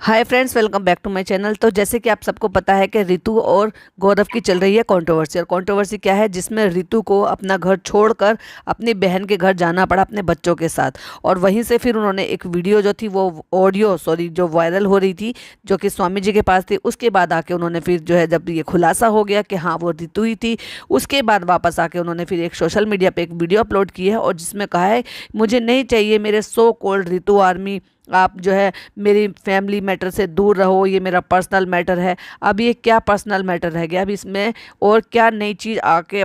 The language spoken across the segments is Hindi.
Hi friends, welcome back to my channel. तो जैसे कि आप सबको पता है कि रितु और गौरव की चल रही है कंट्रोवर्सी। और कंट्रोवर्सी क्या है, जिसमें रितु को अपना घर छोड़कर अपनी बहन के घर जाना पड़ा अपने बच्चों के साथ। और वहीं से फिर उन्होंने एक वीडियो जो थी वो जो वायरल हो रही थी, जो कि स्वामी जी के पास थी, उसके बाद आके उन्होंने फिर जो है, जब ये खुलासा हो गया कि हाँ वो रितु ही थी, उसके बाद वापस आके उन्होंने फिर एक सोशल मीडिया पे एक वीडियो अपलोड की है और जिसमें कहा है, मुझे नहीं चाहिए मेरे सो कॉल्ड रितु आर्मी, आप जो है मेरी फैमिली मैटर से दूर रहो, ये मेरा पर्सनल मैटर है। अब ये क्या पर्सनल मैटर रह गया, अब इसमें और क्या नई चीज़ आके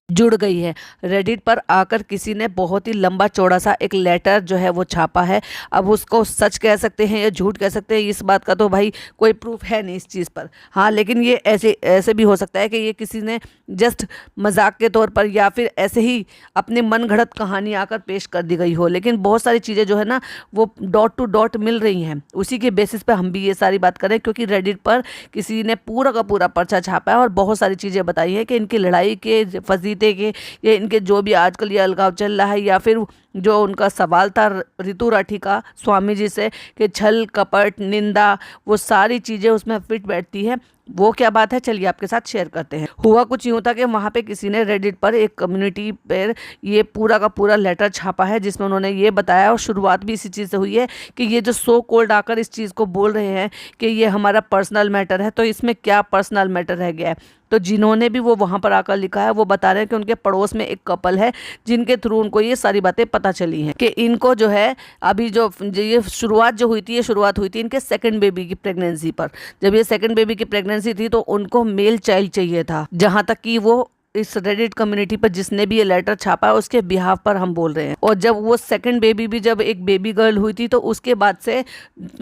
जुड़ गई है। रेडिट पर आकर किसी ने बहुत ही लंबा चौड़ा सा एक लेटर जो है वो छापा है। अब उसको सच कह सकते हैं या झूठ कह सकते हैं, इस बात का तो भाई कोई प्रूफ है नहीं इस चीज़ पर। हाँ, लेकिन ये ऐसे ऐसे भी हो सकता है कि ये किसी ने जस्ट मजाक के तौर पर या फिर ऐसे ही अपने मन घड़त कहानी आकर पेश कर दी गई हो। लेकिन बहुत सारी चीज़ें जो है ना वो डॉट टू डॉट मिल रही हैं, उसी के बेसिस पे हम भी ये सारी बात करें, क्योंकि रेडिट पर किसी ने पूरा का पूरा पर्चा छापा है और बहुत सारी चीज़ें बताई हैं कि इनकी लड़ाई के फजीते के या इनके जो भी आजकल ये अलगाव चल रहा है, या फिर जो उनका सवाल था रितु राठी का स्वामी जी से कि छल कपट निंदा, वो सारी चीज़ें उसमें फिट बैठती है। वो क्या बात है, चलिए आपके साथ शेयर करते हैं। हुआ कुछ यूँ था कि वहाँ पे किसी ने रेडिट पर एक कम्युनिटी पर ये पूरा का पूरा लेटर छापा है, जिसमें उन्होंने ये बताया, और शुरुआत भी इसी चीज़ से हुई है कि ये जो सो कोल्ड आकर इस चीज़ को बोल रहे हैं कि ये हमारा पर्सनल मैटर है, तो इसमें क्या पर्सनल मैटर रह गया है। तो जिन्होंने भी वो वहाँ पर आकर लिखा है, वो बता रहे हैं कि उनके पड़ोस में एक कपल है जिनके थ्रू उनको ये सारी बातें पता चली हैं कि इनको जो है अभी जो ये शुरुआत जो हुई थी, ये शुरुआत हुई थी इनके सेकंड बेबी की प्रेगनेंसी पर। जब ये सेकंड बेबी की प्रेगनेंसी थी तो उनको मेल चाइल्ड चाहिए था, जहाँ तक कि वो इस रेडिट कम्युनिटी पर जिसने भी ये लेटर छापा है उसके बिहाफ पर हम बोल रहे हैं। और जब वो सेकंड बेबी भी जब एक बेबी गर्ल हुई थी, तो उसके बाद से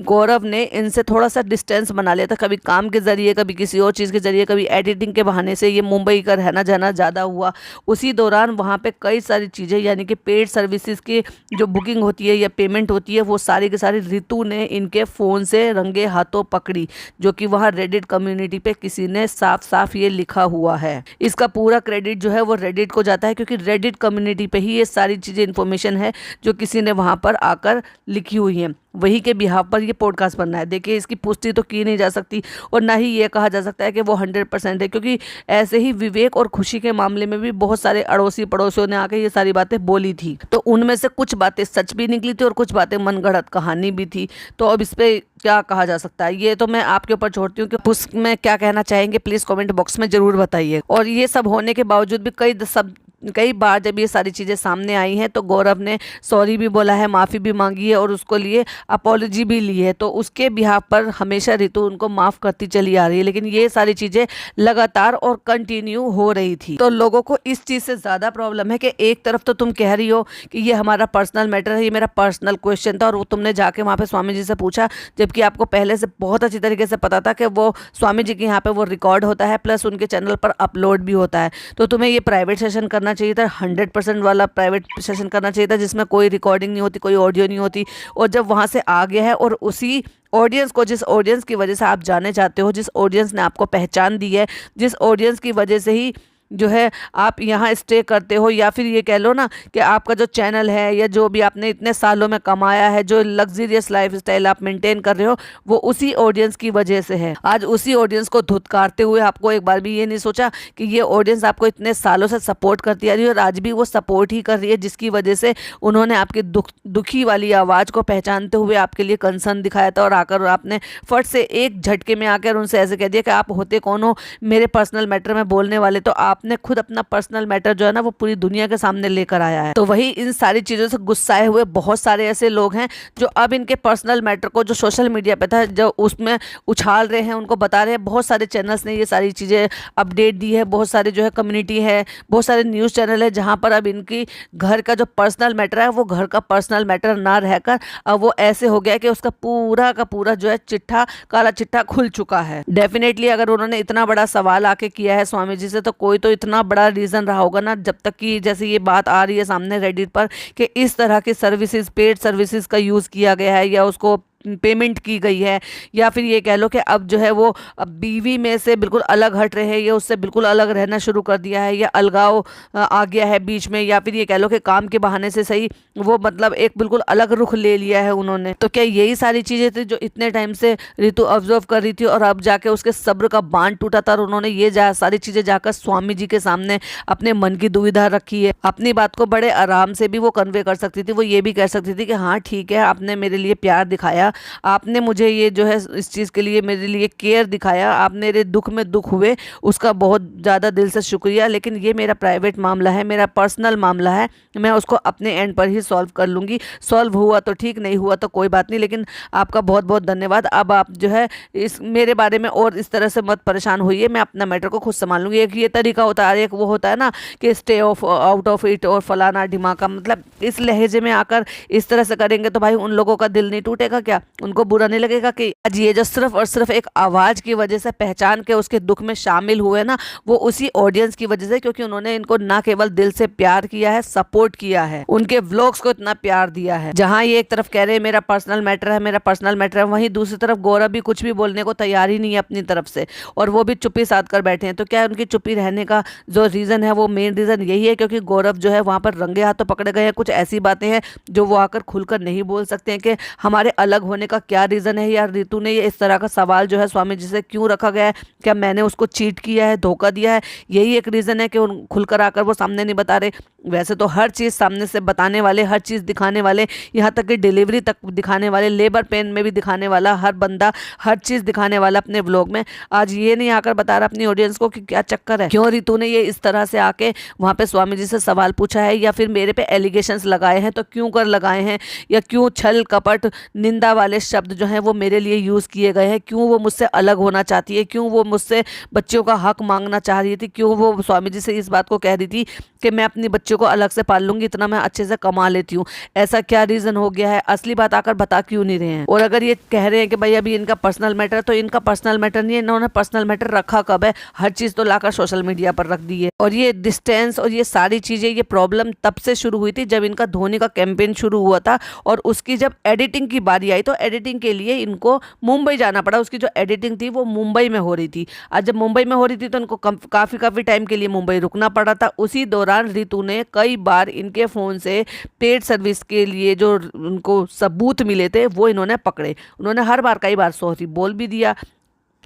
गौरव ने इनसे थोड़ा सा डिस्टेंस बना लिया था, कभी काम के जरिए, कभी किसी और चीज़ के जरिए, कभी एडिटिंग के बहाने से ये मुंबई का रहना जाना ज़्यादा हुआ। उसी दौरान वहाँ पे कई सारी चीज़ें, यानी कि पेड सर्विसेज की जो बुकिंग होती है या पेमेंट होती है, वो सारी की सारी रितु ने इनके फ़ोन से रंगे हाथों पकड़ी, जो कि वहाँ रेडिट कम्युनिटी पे किसी ने साफ साफ ये लिखा हुआ है। इसका पूरा क्रेडिट जो है वो रेडिट को जाता है, क्योंकि रेडिट कम्युनिटी पे ही ये सारी चीज़ें इन्फॉर्मेशन है जो किसी ने वहाँ पर आकर लिखी हुई है। वही के बिहाफ पर ये पॉडकास्ट बनना है। देखिए, इसकी पुष्टि तो की नहीं जा सकती और ना ही ये कहा जा सकता है कि वो 100% है, क्योंकि ऐसे ही विवेक और खुशी के मामले में भी बहुत सारे अड़ोसी पड़ोसियों ने आके ये सारी बातें बोली थी। तो उनमें से कुछ बातें सच भी निकली थी और कुछ बातें मनगढ़ंत कहानी भी थी। तो अब इस पर क्या कहा जा सकता है, ये तो मैं आपके ऊपर छोड़ती हूँ कि उसमें क्या कहना चाहेंगे, प्लीज़ कमेंट बॉक्स में ज़रूर बताइए। और ये सब होने के बावजूद भी कई बार जब ये सारी चीज़ें सामने आई हैं, तो गौरव ने सॉरी भी बोला है, माफ़ी भी मांगी है और उसको लिए अपॉलॉजी भी ली है। तो उसके बिहाफ पर हमेशा रितु उनको माफ़ करती चली आ रही है, लेकिन ये सारी चीज़ें लगातार और कंटिन्यू हो रही थी। तो लोगों को इस चीज़ से ज़्यादा प्रॉब्लम है कि एक तरफ तो तुम कह रही हो कि ये हमारा पर्सनल मैटर है, ये मेरा पर्सनल क्वेश्चन था, और वो तुमने जाके वहाँ पर स्वामी जी से पूछा, जबकि आपको पहले से बहुत अच्छी तरीके से पता था कि वो स्वामी जी के यहाँ पर वो रिकॉर्ड होता है, प्लस उनके चैनल पर अपलोड भी होता है। तो तुम्हें ये प्राइवेट सेशन करना चाहिए था, 100% वाला प्राइवेट सेशन करना चाहिए था, जिसमें कोई रिकॉर्डिंग नहीं होती, कोई ऑडियो नहीं होती। और जब वहाँ से आ गया है और उसी ऑडियंस को, जिस ऑडियंस की वजह से आप जाने चाहते हो, जिस ऑडियंस ने आपको पहचान दी है, जिस ऑडियंस की वजह से ही जो है आप यहाँ स्टे करते हो, या फिर ये कह लो ना कि आपका जो चैनल है या जो भी आपने इतने सालों में कमाया है, जो लग्जरियस लाइफ स्टाइल आप मेंटेन कर रहे हो, वो उसी ऑडियंस की वजह से है। आज उसी ऑडियंस को धुतकारते हुए आपको एक बार भी ये नहीं सोचा कि ये ऑडियंस आपको इतने सालों से सपोर्ट करती आ रही है और आज भी वो सपोर्ट ही कर रही है, जिसकी वजह से उन्होंने आपकी दुखी वाली आवाज़ को पहचानते हुए आपके लिए कंसर्न दिखाया था, और आकर आपने फट से एक झटके में आकर उनसे ऐसे कह दिया कि आप होते कौन हो मेरे पर्सनल मैटर में बोलने वाले। तो आपने खुद अपना पर्सनल मैटर जो है ना वो पूरी दुनिया के सामने लेकर आया है। तो वही इन सारी चीज़ों से गुस्साए हुए बहुत सारे ऐसे लोग हैं जो अब इनके पर्सनल मैटर को जो सोशल मीडिया पे था जो उसमें उछाल रहे हैं, उनको बता रहे हैं। बहुत सारे चैनल्स ने ये सारी चीज़ें अपडेट दी है, बहुत सारे जो है कम्युनिटी है, बहुत सारे न्यूज़ चैनल है, जहाँ पर अब इनकी घर का जो पर्सनल मैटर है वो घर का पर्सनल मैटर ना रहकर अब वो ऐसे हो गया कि उसका पूरा का पूरा जो है चिट्ठा, काला चिट्ठा खुल चुका है। डेफिनेटली अगर उन्होंने इतना बड़ा सवाल आके किया है स्वामी जी से, तो कोई तो इतना बड़ा रीज़न रहा होगा ना, जब तक कि जैसे ये बात आ रही है सामने रेडिट पर कि इस तरह की सर्विसेज, पेड सर्विसेज का यूज़ किया गया है या उसको पेमेंट की गई है, या फिर ये कह लो कि अब जो है वो अब बीवी में से बिल्कुल अलग हट रहे हैं, या उससे बिल्कुल अलग रहना शुरू कर दिया है, या अलगाव आ गया है बीच में, या फिर ये कह लो कि काम के बहाने से सही वो मतलब एक बिल्कुल अलग रुख ले लिया है उन्होंने। तो क्या यही सारी चीजें थी जो इतने टाइम से ऋतु ऑब्जर्व कर रही थी, और अब जाके उसके सब्र का बांध टूटा था और उन्होंने ये सारी चीजें जाकर स्वामी जी के सामने अपने मन की दुविधा रखी है। अपनी बात को बड़े आराम से भी वो कन्वे कर सकती थी, वो ये भी कह सकती थी कि हाँ ठीक है, आपने मेरे लिए प्यार दिखाया, आपने मुझे ये जो है इस चीज़ के लिए मेरे लिए केयर दिखाया, आप मेरे दुख में दुख हुए, उसका बहुत ज़्यादा दिल से शुक्रिया, लेकिन ये मेरा प्राइवेट मामला है, मेरा पर्सनल मामला है, मैं उसको अपने एंड पर ही सॉल्व कर लूँगी। सॉल्व हुआ तो ठीक, नहीं हुआ तो कोई बात नहीं, लेकिन आपका बहुत बहुत धन्यवाद। अब आप जो है इस मेरे बारे में और इस तरह से मत परेशान होइए, मैं अपना मैटर को खुद संभाल लूँगी। एक ये तरीका होता है, एक वो होता है ना कि stay of out of it और फलाना ढिमाका, मतलब इस लहजे में आकर इस तरह से करेंगे तो भाई उन लोगों का दिल नहीं टूटेगा क्या? उनको बुरा नहीं लगेगा कि आज ये जो सिर्फ और सिर्फ एक आवाज की वजह से पहचान के उसके दुख में शामिल हुए ना, वो उसी ऑडियंस की वजह से, क्योंकि उन्होंने इनको ना केवल दिल से प्यार किया है, सपोर्ट किया है, उनके व्लॉग्स को इतना प्यार दिया है। जहां ये एक तरफ कह रहे हैं मेरा पर्सनल मैटर है, मेरा पर्सनल मैटर है, वहीं दूसरी तरफ गौरव भी कुछ भी बोलने को तैयार ही नहीं है अपनी तरफ से, और वो भी चुप्पी साध कर बैठे हैं। तो क्या उनकी चुप्पी रहने का जो रीजन है वो मेन रीजन यही है क्योंकि गौरव जो है वहां पर रंगे हाथों पकड़े गए हैं। कुछ ऐसी बातें हैं जो वो आकर खुलकर नहीं बोल सकते हैं कि हमारे अलग होने का क्या रीजन है, या ऋतु ने ये इस तरह का सवाल जो है स्वामी जी से क्यों रखा गया है, क्या मैंने उसको चीट किया है, धोखा दिया है, यही एक रीजन है कि उन खुलकर आकर वो सामने नहीं बता रहे। वैसे तो हर चीज़ सामने से बताने वाले, हर चीज़ दिखाने वाले, यहाँ तक कि डिलीवरी तक दिखाने वाले, लेबर पेन में भी दिखाने वाला हर बंदा हर चीज़ दिखाने वाला अपने व्लॉग में, आज ये नहीं आकर बता रहा अपनी ऑडियंस को कि क्या चक्कर है, क्यों ऋतु ने ये इस तरह से आके वहाँ पे स्वामी जी से सवाल पूछा है, या फिर मेरे पे एलिगेशंस लगाए हैं तो क्यों कर लगाए हैं, या क्यों छल कपट निंदा वाले शब्द जो हैं वो मेरे लिए यूज़ किए गए हैं, क्यों वो मुझसे अलग होना चाहती है, क्यों वो मुझसे बच्चों का हक मांगना चाह रही थी, क्यों वो स्वामी जी से इस बात को कह रही थी कि मैं अपनी बच्चों को अलग से पाल लूंगी, इतना मैं अच्छे से कमा लेती हूँ, ऐसा क्या रीज़न हो गया है, असली बात आकर बता क्यों नहीं रहे हैं। और अगर ये कह रहे हैं कि भाई अभी इनका पर्सनल मैटर है, तो इनका पर्सनल मैटर नहीं है, इन्होंने पर्सनल मैटर रखा कब है, हर चीज़ तो लाकर सोशल मीडिया पर रख दी है। और ये डिस्टेंस और ये सारी चीज़ें, ये प्रॉब्लम तब से शुरू हुई थी जब इनका धोनी का कैंपेन शुरू हुआ था, और उसकी जब एडिटिंग की बारी आई तो एडिटिंग के लिए इनको मुंबई जाना पड़ा। उसकी जो एडिटिंग थी वो मुंबई में हो रही थी। आज जब मुंबई में हो रही थी तो इनको काफ़ी टाइम के लिए मुंबई रुकना पड़ा था। उसी दौरान ऋतु ने कई बार इनके फ़ोन से पेड सर्विस के लिए जो उनको सबूत मिले थे वो इन्होंने पकड़े। उन्होंने हर बार कई बार सॉरी बोल भी दिया,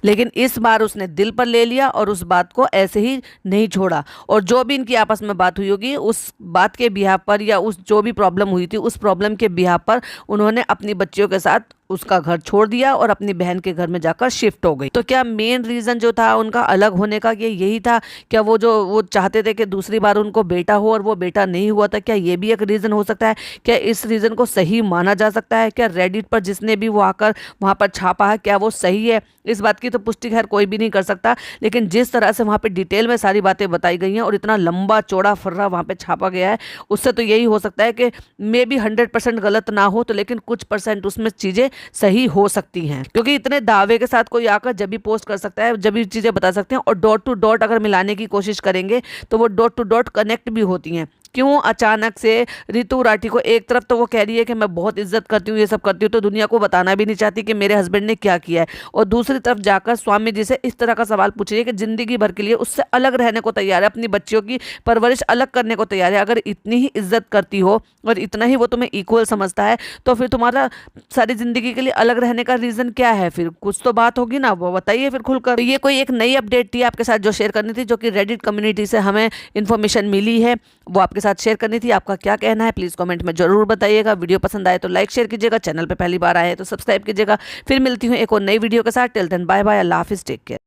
लेकिन इस बार उसने दिल पर ले लिया और उस बात को ऐसे ही नहीं छोड़ा। और जो भी इनकी आपस में बात हुई होगी उस बात के बिहाफ पर, या उस जो भी प्रॉब्लम हुई थी उस प्रॉब्लम के बिहाफ पर उन्होंने अपनी बच्चियों के साथ उसका घर छोड़ दिया और अपनी बहन के घर में जाकर शिफ्ट हो गई। तो क्या मेन रीज़न जो था उनका अलग होने का ये यही था? क्या वो चाहते थे कि दूसरी बार उनको बेटा हो और वो बेटा नहीं हुआ था? क्या ये भी एक रीज़न हो सकता है? क्या इस रीज़न को सही माना जा सकता है? क्या रेडिट पर जिसने भी वो आकर वहाँ पर छापा है क्या वो सही है? इस बात की तो पुष्टि खैर कोई भी नहीं कर सकता, लेकिन जिस तरह से वहाँ पे डिटेल में सारी बातें बताई गई हैं और इतना लंबा चौड़ा फर्रा वहाँ पे छापा गया है, उससे तो यही हो सकता है कि मे बी 100% गलत ना हो तो लेकिन कुछ % उसमें चीज़ें सही हो सकती हैं, क्योंकि इतने दावे के साथ कोई आकर जब भी पोस्ट कर सकता है, जब भी चीज़ें बता सकते हैं, और डॉट टू डॉट अगर मिलाने की कोशिश करेंगे तो वो डॉट टू डॉट कनेक्ट भी होती हैं। क्यों अचानक से ऋतु राठी को, एक तरफ तो वो कह रही है कि मैं बहुत इज्जत करती हूँ, ये सब करती हूँ, तो दुनिया को बताना भी नहीं चाहती कि मेरे हस्बैंड ने क्या किया है, और दूसरी तरफ जाकर स्वामी जी से इस तरह का सवाल पूछ रही है कि जिंदगी भर के लिए उससे अलग रहने को तैयार है, अपनी बच्चियों की परवरिश अलग करने को तैयार है। अगर इतनी ही इज्जत करती हो और इतना ही वो तुम्हें इक्वल समझता है तो फिर तुम्हारा सारी जिंदगी के लिए अलग रहने का रीजन क्या है? फिर कुछ तो बात होगी ना, वो बताइए फिर खुलकर। ये कोई एक नई अपडेट थी आपके साथ जो शेयर करनी थी, जो कि रेडिट कम्युनिटी से हमें इन्फॉर्मेशन मिली है, वो आपके साथ शेयर करनी थी। आपका क्या कहना है प्लीज़ कमेंट में जरूर बताइएगा। वीडियो पसंद आए तो लाइक शेयर कीजिएगा, चैनल पे पहली बार आए तो सब्सक्राइब कीजिएगा। फिर मिलती हूँ एक और नई वीडियो के साथ। टिल देन बाय बाय, अल्लाह हाफिज़, टेक केयर।